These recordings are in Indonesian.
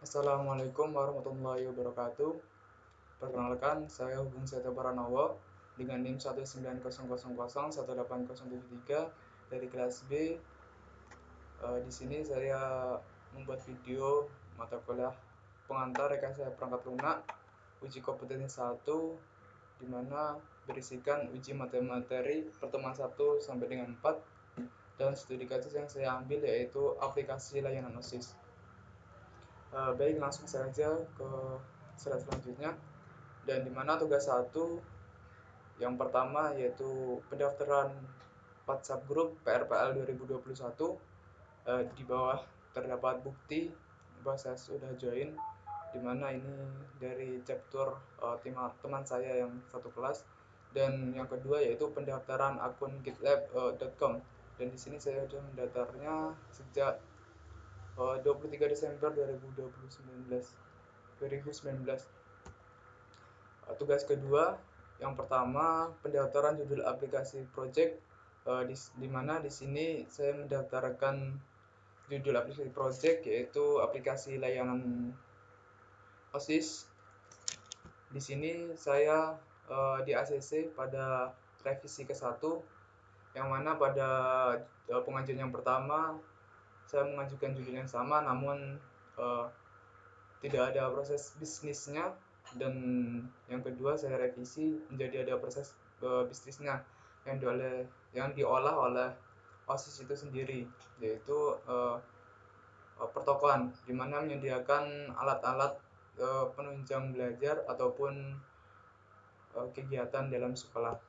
Assalamualaikum warahmatullahi wabarakatuh. Perkenalkan, saya Hugeng Seta Paranowo dengan NIM 19000180773 dari kelas B. Di sini saya membuat video mata kuliah pengantar rekayasa perangkat lunak uji kompetensi 1, di mana berisikan uji materi pertemuan 1 sampai dengan 4, dan studi kasus yang saya ambil yaitu aplikasi layanan OSIS. Baik, langsung saja ke slide selanjutnya. Dan di mana tugas 1 yang pertama yaitu pendaftaran WhatsApp grup PRPL 2021. Di bawah terdapat bukti bahwa saya sudah join, di mana ini dari chapter teman saya yang satu kelas. Dan yang kedua yaitu pendaftaran akun gitlab.com, dan di sini saya sudah mendaftarnya sejak 23 Desember 2019. Tugas kedua yang pertama pendaftaran judul aplikasi project, di mana di sini saya mendaftarkan judul aplikasi project yaitu aplikasi layanan OSIS. Di sini saya di ACC pada revisi ke-1, yang mana pada pengajuan yang pertama saya mengajukan judul yang sama, namun tidak ada proses bisnisnya, dan yang kedua saya revisi menjadi ada proses bisnisnya yang diolah oleh OSIS itu sendiri, yaitu pertokoan, di mana menyediakan alat-alat penunjang belajar ataupun kegiatan dalam sekolah.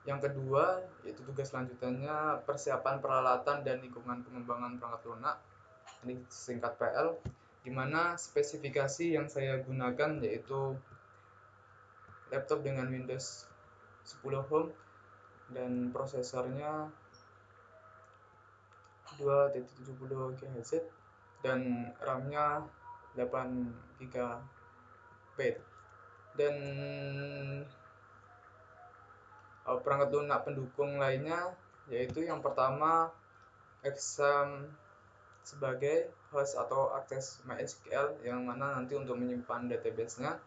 Yang kedua yaitu tugas lanjutannya persiapan peralatan dan lingkungan pengembangan perangkat lunak, ini singkat PL, di mana spesifikasi yang saya gunakan yaitu laptop dengan Windows 10 Home dan prosesornya 2.70 GHz dan RAM-nya 8 GB. Dan perangkat lunak pendukung lainnya yaitu yang pertama exam sebagai host atau akses MySQL, yang mana nanti untuk menyimpan database-nya.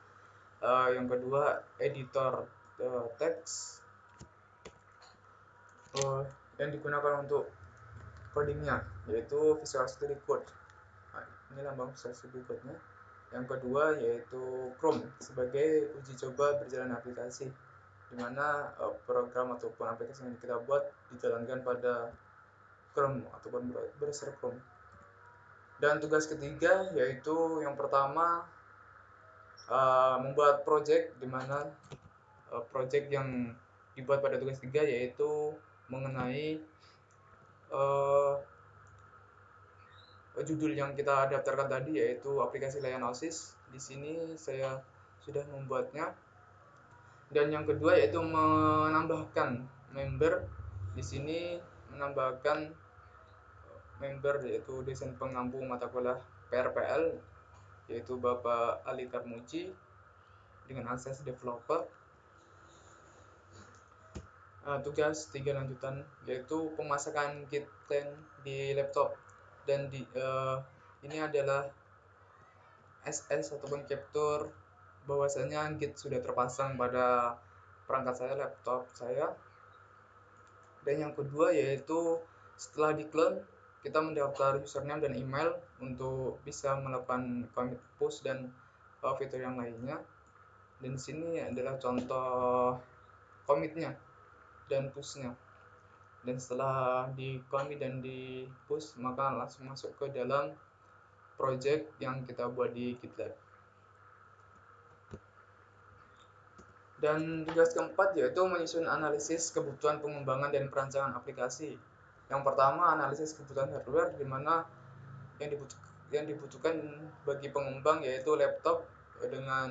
Yang kedua editor teks yang digunakan untuk codingnya yaitu Visual Studio Code. Ini lambang Visual Studio Code-nya. Yang kedua yaitu Chrome sebagai uji coba berjalan aplikasi, di mana program ataupun aplikasi yang kita buat dijalankan pada Chrome ataupun browser Chrome. Dan tugas ketiga yaitu yang pertama membuat project, di mana project yang dibuat pada tugas 3 yaitu mengenai judul yang kita daftarkan tadi yaitu aplikasi layanan OSIS. Di sini saya sudah membuatnya. Dan yang kedua yaitu menambahkan member. Di sini menambahkan member yaitu dosen pengampu mata kuliah PRPL yaitu Bapak Ali Tarmuji dengan akses developer. Tugas 3 lanjutan yaitu pemasangan Git client di laptop, dan ini adalah SS ataupun capture bahwasanya Git sudah terpasang pada perangkat saya, laptop saya. Dan yang kedua yaitu setelah di-clone kita mendaftar username dan email untuk bisa melakukan commit push dan fitur yang lainnya. Dan di sini adalah contoh commitnya dan pushnya. Dan setelah di commit dan di push maka langsung masuk ke dalam project yang kita buat di GitLab. Dan tugas keempat yaitu menyusun analisis kebutuhan pengembangan dan perancangan aplikasi. Yang pertama analisis kebutuhan hardware, di mana yang dibutuhkan bagi pengembang yaitu laptop dengan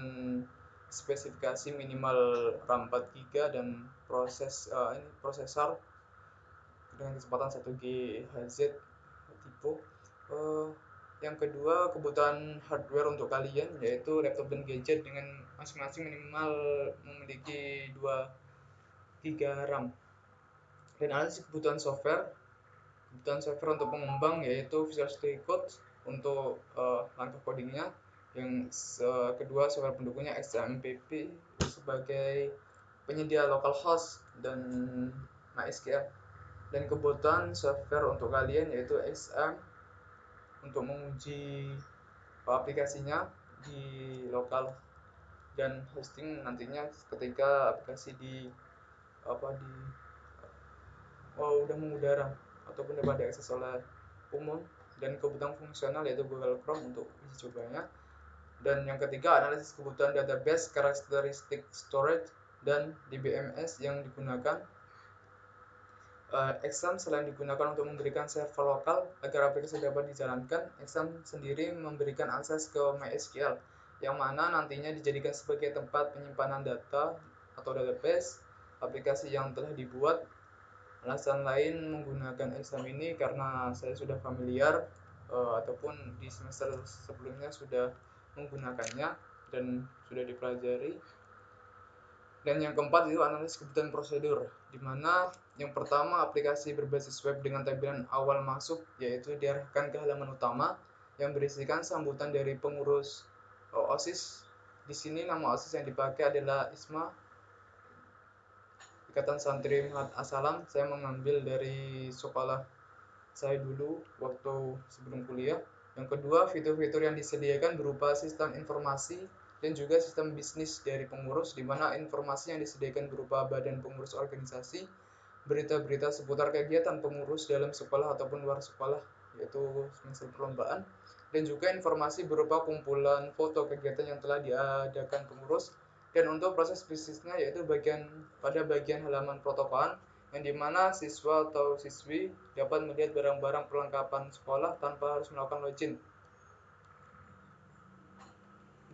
spesifikasi minimal RAM 4 GB dan prosesor dengan kecepatan 1 GHz tipe. Yang kedua kebutuhan hardware untuk kalian yaitu laptop dan gadget dengan masing-masing minimal memiliki 2 GB RAM. Dan analisis kebutuhan software untuk pengembang yaitu Visual Studio Code untuk langkah codingnya. Yang kedua software pendukungnya XAMPP sebagai penyedia localhost dan MySQL. Dan kebutuhan software untuk kalian yaitu XAMPP untuk menguji aplikasinya di lokal dan hosting nantinya ketika aplikasi udah mengudara ataupun dapat diakses oleh umum. Dan kebutuhan fungsional yaitu Google Chrome untuk uji cobanya. Dan yang ketiga analisis kebutuhan database, karakteristik storage, dan DBMS yang digunakan. XAMPP selain digunakan untuk memberikan server lokal agar aplikasi dapat dijalankan, XAMPP sendiri memberikan akses ke MySQL yang mana nantinya dijadikan sebagai tempat penyimpanan data atau database aplikasi yang telah dibuat. Alasan lain menggunakan XAMPP ini karena saya sudah familiar ataupun di semester sebelumnya sudah menggunakannya dan sudah dipelajari. Dan yang keempat itu analisis kebutuhan prosedur, di mana yang pertama aplikasi berbasis web dengan tampilan awal masuk yaitu diarahkan ke halaman utama yang berisikan sambutan dari pengurus OSIS. Di sini nama OSIS yang dipakai adalah ISMA, Ikatan Santri Muhammad Asalam. Saya mengambil dari sekolah saya dulu waktu sebelum kuliah. Yang kedua, fitur-fitur yang disediakan berupa sistem informasi dan juga sistem bisnis dari pengurus, di mana informasi yang disediakan berupa badan pengurus organisasi, berita-berita seputar kegiatan pengurus dalam sekolah ataupun luar sekolah, yaitu semacam perlombaan, dan juga informasi berupa kumpulan foto kegiatan yang telah diadakan pengurus. Dan untuk proses bisnisnya yaitu pada bagian halaman protokolan, yang dimana siswa atau siswi dapat melihat barang-barang perlengkapan sekolah tanpa harus melakukan login,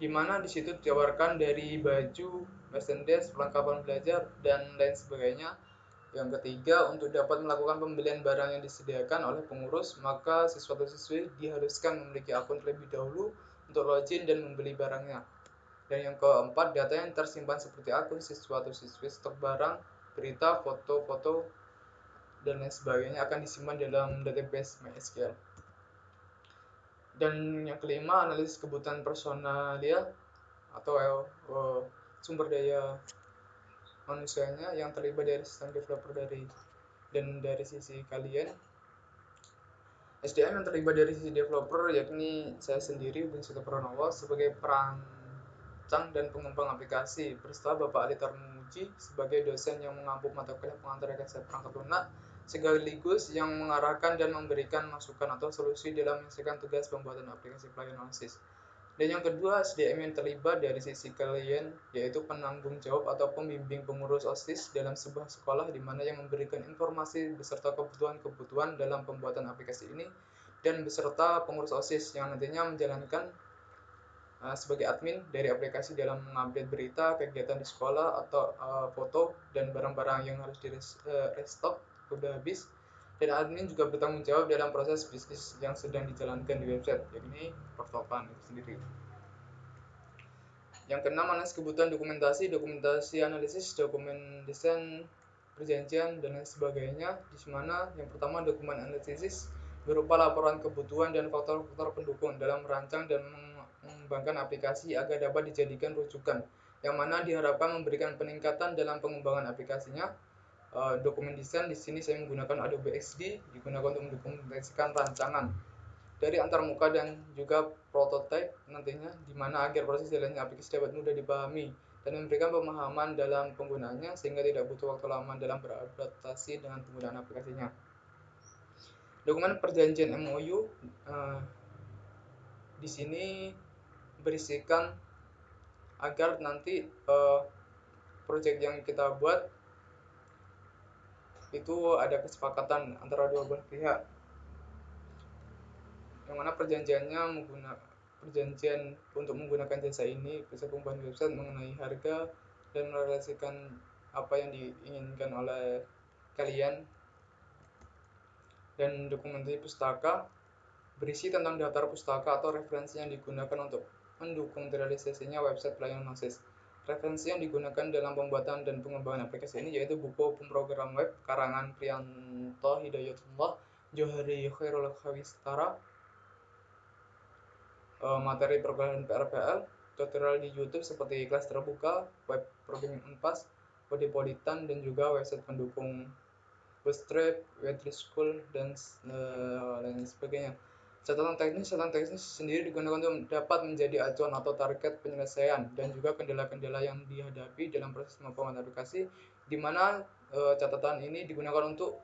dimana di situ ditawarkan dari baju, merchandise, perlengkapan belajar, dan lain sebagainya. Yang ketiga, untuk dapat melakukan pembelian barang yang disediakan oleh pengurus, maka siswa atau siswi diharuskan memiliki akun terlebih dahulu untuk login dan membeli barangnya. Dan yang keempat, data yang tersimpan seperti akun siswa atau siswi, stok barang, berita, foto-foto, dan lain sebagainya akan disimpan dalam database MySQL. Dan yang kelima, analisis kebutuhan personalia atau sumber daya manusianya yang terlibat dari sistem developer dari sisi kalian. SDM yang terlibat dari sisi developer yakni saya sendiri, Bung Pranowo, sebagai perancang dan pengembang aplikasi, beserta Bapak Ali Tarmuji sebagai dosen yang mengampu mata kuliah pengantar rekayasa perangkat lunak, sekaligus yang mengarahkan dan memberikan masukan atau solusi dalam menyelesaikan tugas pembuatan aplikasi pelayanan OSIS. Dan yang kedua, SDM yang terlibat dari sisi kalian yaitu penanggung jawab atau pembimbing pengurus OSIS dalam sebuah sekolah, di mana yang memberikan informasi beserta kebutuhan-kebutuhan dalam pembuatan aplikasi ini, dan beserta pengurus OSIS yang nantinya menjalankan sebagai admin dari aplikasi dalam mengupdate berita, kegiatan di sekolah, atau foto dan barang-barang yang harus di restock sudah habis. Dan admin juga bertanggung jawab dalam proses bisnis yang sedang dijalankan di website, yakni pertopan itu sendiri. Yang keenam, analisis kebutuhan dokumentasi analisis, dokumen desain, perjanjian, dan lain sebagainya. Di mana yang pertama, dokumen analisis berupa laporan kebutuhan dan faktor-faktor pendukung dalam merancang dan mengembangkan aplikasi agar dapat dijadikan rujukan, yang mana diharapkan memberikan peningkatan dalam pengembangan aplikasinya. Dokumen desain di sini saya menggunakan Adobe XD, digunakan untuk mendokumentasikan rancangan dari antarmuka dan juga prototipe nantinya, di mana agar proses jalannya aplikasi dapat mudah dipahami dan memberikan pemahaman dalam penggunanya sehingga tidak butuh waktu lama dalam beradaptasi dengan penggunaan aplikasinya. Dokumen perjanjian MOU di sini berisikan agar nanti proyek yang kita buat itu ada kesepakatan antara dua belah pihak, yang mana perjanjiannya perjanjian untuk menggunakan jasa ini bisa pembuatan website mengenai harga dan merealisasikan apa yang diinginkan oleh kalian. Dan dokumentasi pustaka berisi tentang daftar pustaka atau referensi yang digunakan untuk mendukung realisasinya website pelayanan OSIS. Referensi yang digunakan dalam pembuatan dan pengembangan aplikasi ini yaitu buku pemrogram web karangan Priyanto Hidayatullah, Johari Khairul Khawistara, materi programming PRPL, tutorial di YouTube seperti kelas terbuka, web programming Unpas, Kodipolitan, dan juga website pendukung Bootstrap, Web3 School, dan lain sebagainya. Catatan teknis sendiri digunakan untuk dapat menjadi acuan atau target penyelesaian dan juga kendala-kendala yang dihadapi dalam proses pembuatan aplikasi, di mana catatan ini digunakan untuk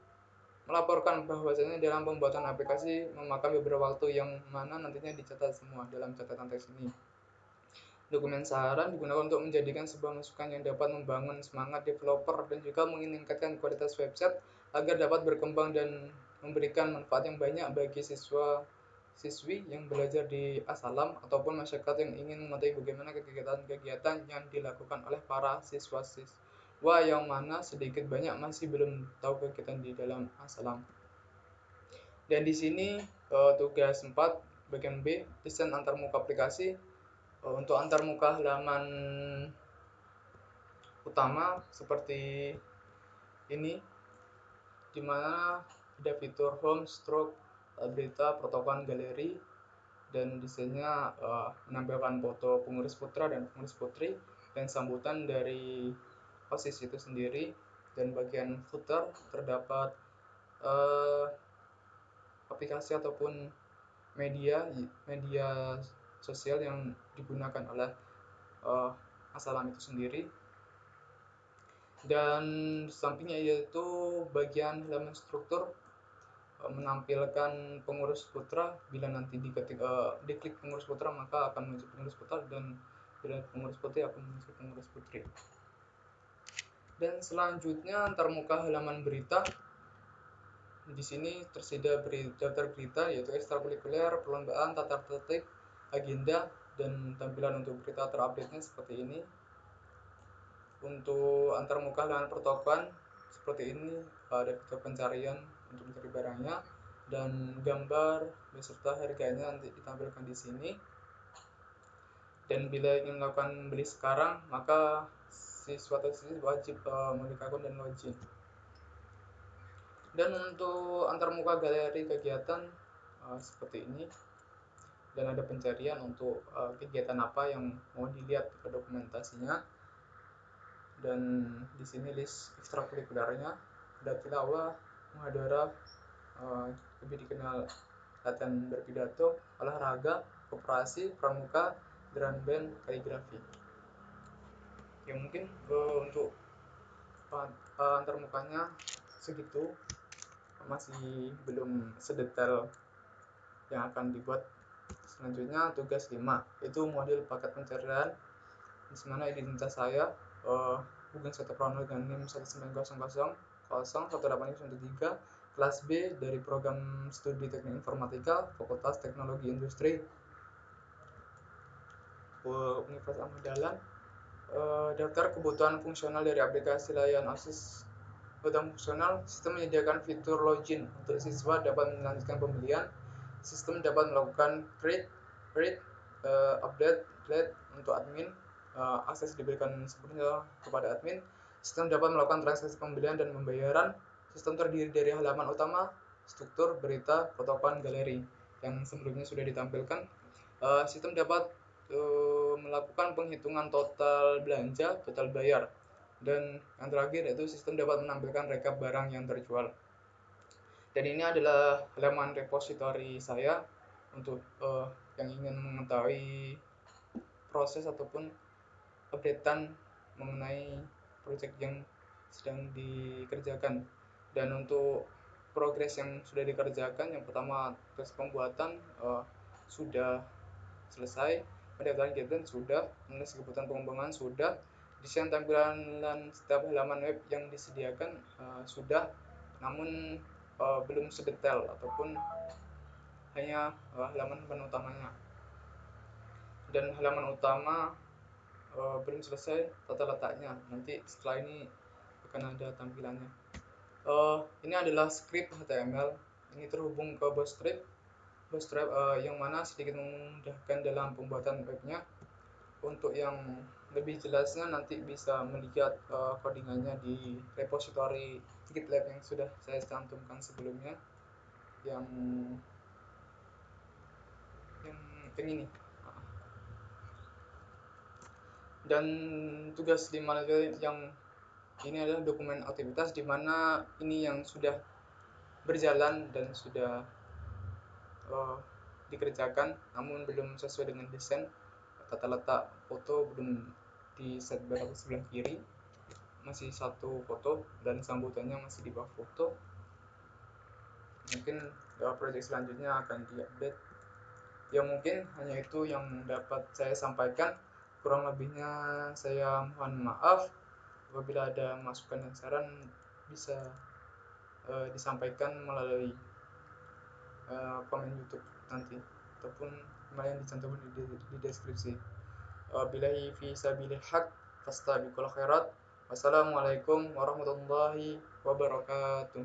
melaporkan bahwasanya dalam pembuatan aplikasi memakan beberapa waktu yang mana nantinya dicatat semua dalam catatan teks ini. Dokumen saran digunakan untuk menjadikan sebuah masukan yang dapat membangun semangat developer dan juga meningkatkan kualitas website agar dapat berkembang dan memberikan manfaat yang banyak bagi siswi yang belajar di Asalam ataupun masyarakat yang ingin mengetahui bagaimana kegiatan-kegiatan yang dilakukan oleh para siswa yang mana sedikit banyak masih belum tahu kegiatan di dalam Asalam. Dan di sini tugas 4 bagian B, desain antarmuka aplikasi. Untuk antarmuka halaman utama seperti ini, dimana ada fitur home, stroke, berita, protokol, galeri, dan desainnya menampilkan foto pengurus putra dan pengurus putri dan sambutan dari OSIS itu sendiri. Dan bagian footer terdapat aplikasi ataupun media sosial yang digunakan oleh Asalam itu sendiri. Dan sampingnya yaitu bagian halaman struktur menampilkan pengurus putra. Bila nanti diklik pengurus putra maka akan muncul pengurus putra, dan bila pengurus putri akan muncul pengurus putri. Dan selanjutnya antarmuka halaman berita. Di sini tersedia daftar berita yaitu ekstrakurikuler, perlombaan, tata tertib, agenda, dan tampilan untuk berita terupdate-nya seperti ini. Untuk antarmuka halaman pertokohan seperti ini, ada fitur pencarian untuk mencari barangnya dan gambar beserta harganya nanti ditampilkan di sini. Dan bila ingin melakukan beli sekarang maka siswa wajib memiliki akun dan login. Dan untuk antarmuka galeri kegiatan seperti ini, dan ada pencarian untuk kegiatan apa yang mau dilihat ke dokumentasinya. Dan di sini list ekstrakurikulernya, ada tilawah, muhadarah, lebih dikenal latihan berpidato, olahraga, koperasi, pramuka, drum band, kaligrafi. Ya mungkin untuk antarmukanya segitu, masih belum sedetail yang akan dibuat. Selanjutnya tugas 5 itu model paket pencarian, di mana identitas saya Bukan Satu Krono dengan NIM 19000018913, kelas B dari program studi teknik informatika Fakultas Teknologi Industri Universitas Ahmad Dahlan. Daftar kebutuhan fungsional dari aplikasi layanan OSIS. Kebutuhan fungsional: sistem menyediakan fitur login untuk siswa dapat melanjutkan pembelian, sistem dapat melakukan create, update, delete untuk admin, akses diberikan sepenuhnya kepada admin, sistem dapat melakukan transaksi pembelian dan pembayaran, sistem terdiri dari halaman utama, struktur, berita, protokol, galeri yang sebelumnya sudah ditampilkan. Sistem dapat melakukan penghitungan total belanja, total bayar, dan yang terakhir yaitu sistem dapat menampilkan rekap barang yang terjual. Dan ini adalah halaman repositori saya untuk yang ingin mengetahui proses ataupun updatean mengenai project yang sedang dikerjakan. Dan untuk progres yang sudah dikerjakan, yang pertama tes pembuatan sudah selesai, pendaftaran kegiatan sudah, menulis kebutuhan pengembangan sudah, desain tampilan setiap halaman web yang disediakan sudah, namun belum sedetail ataupun hanya halaman utamanya. Dan halaman utama belum selesai tata letaknya, nanti setelah ini akan ada tampilannya. Ini adalah script HTML, ini terhubung ke Bootstrap yang mana sedikit memudahkan dalam pembuatan webnya. Untuk yang lebih jelasnya nanti bisa melihat codingannya di repository GitLab yang sudah saya cantumkan sebelumnya, yang ini. Dan tugas 5 lagi yang ini adalah dokumen aktivitas di mana ini yang sudah berjalan dan sudah dikerjakan namun belum sesuai dengan desain. Tata letak foto belum di set berapa sebelah kiri, masih satu foto dan sambutannya masih di bawah foto. Mungkin proyek selanjutnya akan diupdate. Ya mungkin hanya itu yang dapat saya sampaikan. Kurang lebihnya saya mohon maaf. Apabila ada masukan dan saran bisa disampaikan melalui komen YouTube nanti ataupun yang dicantumkan di deskripsi. Billahi fi sabilil haq fastabiqul khairat. Wassalamualaikum warahmatullahi wabarakatuh.